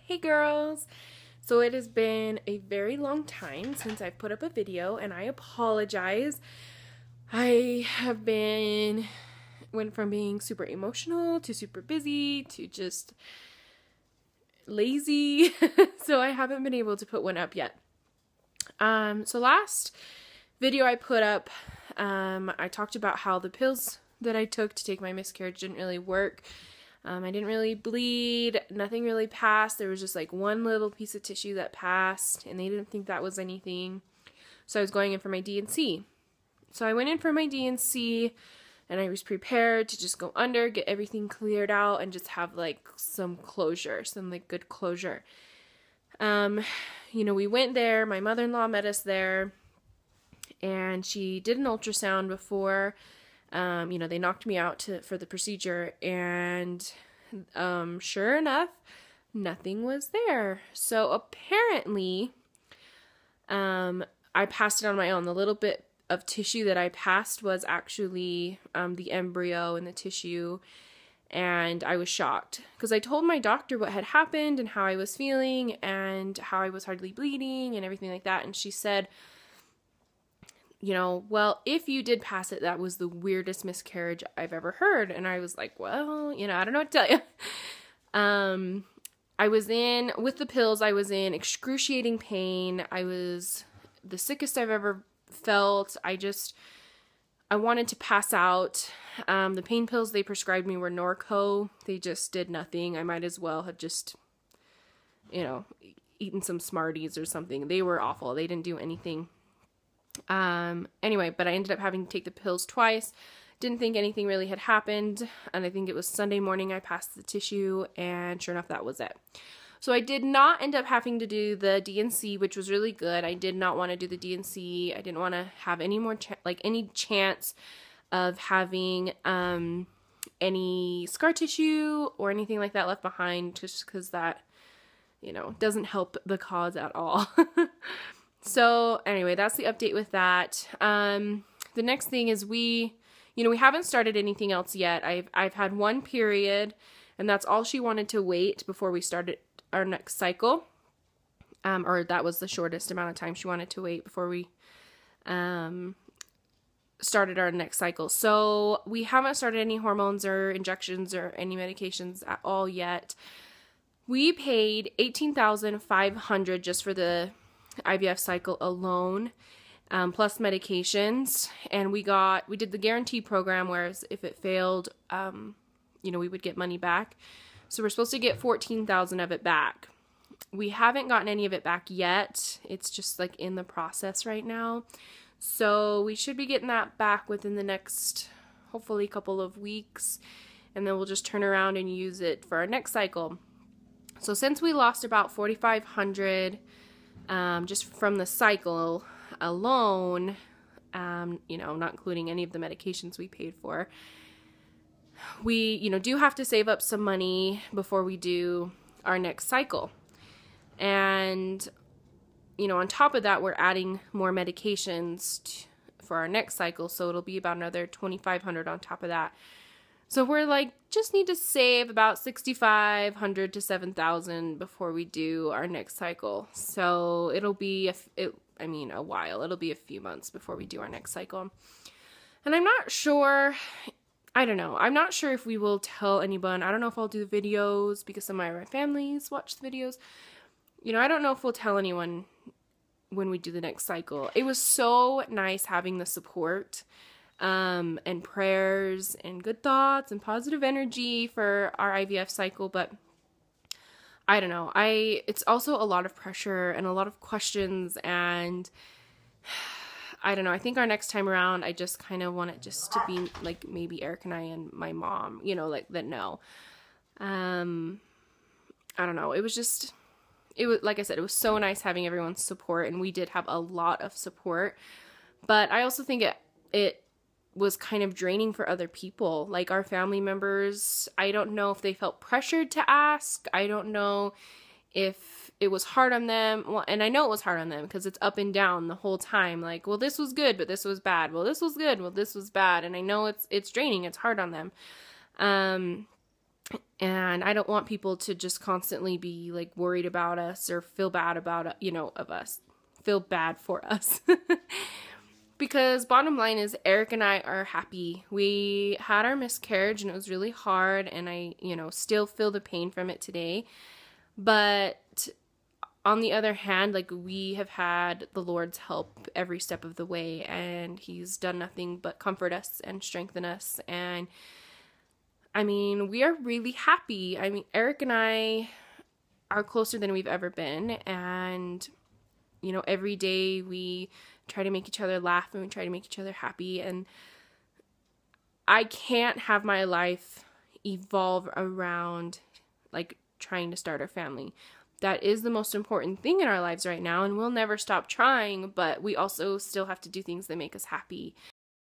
Hey girls! So it has been a very long time since I've put up a video, and I apologize. I have went from being super emotional to super busy to just lazy. So I haven't been able to put one up yet. So last video I put up, I talked about how the pills that I took to take my miscarriage didn't really work. I didn't really bleed, nothing really passed. There was just like one little piece of tissue that passed, and they didn't think that was anything. So I was going in for my D&C. So I went in for my D&C, and I was prepared to just go under, get everything cleared out, and just have like some closure, some like good closure. We went there, my mother-in-law met us there, and she did an ultrasound before. They knocked me out for the procedure, and sure enough, nothing was there. So apparently, I passed it on my own. The little bit of tissue that I passed was actually the embryo and the tissue, and I was shocked because I told my doctor what had happened and how I was feeling and how I was hardly bleeding and everything like that, and she said, well, if you did pass it, that was the weirdest miscarriage I've ever heard. And I was like, well, I don't know what to tell you. I was with the pills, I was in excruciating pain. I was the sickest I've ever felt. I wanted to pass out. The pain pills they prescribed me were Norco. They just did nothing. I might as well have just, eaten some Smarties or something. They were awful. They didn't do anything. But I ended up having to take the pills twice. Didn't think anything really had happened. And I think it was Sunday morning I passed the tissue, and sure enough, that was it. So I did not end up having to do the D&C, which was really good. I did not want to do the D&C. I didn't want to have any more, any chance of having, any scar tissue or anything like that left behind, just because that, doesn't help the cause at all. So anyway, that's the update with that. The next thing is we haven't started anything else yet. I've had one period, and that's all she wanted to wait before we started our next cycle. Or that was the shortest amount of time she wanted to wait before we started our next cycle. So we haven't started any hormones or injections or any medications at all yet. We paid $18,500 just for the IVF cycle alone, plus medications, and we did the guarantee program, whereas if it failed, we would get money back. So we're supposed to get $14,000 of it back. We haven't gotten any of it back yet. It's just like in the process right now. So we should be getting that back within the next, hopefully, couple of weeks, and then we'll just turn around and use it for our next cycle. So since we lost about $4,500 just from the cycle alone, not including any of the medications we paid for, we, do have to save up some money before we do our next cycle. And, on top of that, we're adding more medications for our next cycle, so it'll be about another $2,500 on top of that. So we're just need to save about $6,500 to $7,000 before we do our next cycle. So it'll be a while. It'll be a few months before we do our next cycle. And I'm not sure. I don't know. I'm not sure if we will tell anyone. I don't know if I'll do the videos because some of my families watch the videos. I don't know if we'll tell anyone when we do the next cycle. It was so nice having the support and prayers and good thoughts and positive energy for our IVF cycle, but I don't know. It's also a lot of pressure and a lot of questions, and I don't know. I think our next time around, I just kind of want it just to be like maybe Eric and I and my mom, that know. I don't know. It was like I said, it was so nice having everyone's support, and we did have a lot of support, but I also think it was kind of draining for other people, like our family members. I don't know if they felt pressured to ask. I don't know if it was hard on them. Well, and I know it was hard on them because it's up and down the whole time. Like, well, this was good, but this was bad. Well, this was good. Well, this was bad. And I know it's draining. It's hard on them. And I don't want people to just constantly be like worried about us or feel bad about, of us, feel bad for us. Because bottom line is Eric and I are happy. We had our miscarriage and it was really hard, and I, still feel the pain from it today. But on the other hand, like, we have had the Lord's help every step of the way, and he's done nothing but comfort us and strengthen us. And I mean, we are really happy. I mean, Eric and I are closer than we've ever been. And, every day we try to make each other laugh and we try to make each other happy. And I can't have my life evolve around, like, trying to start a family. That is the most important thing in our lives right now, and we'll never stop trying, but we also still have to do things that make us happy.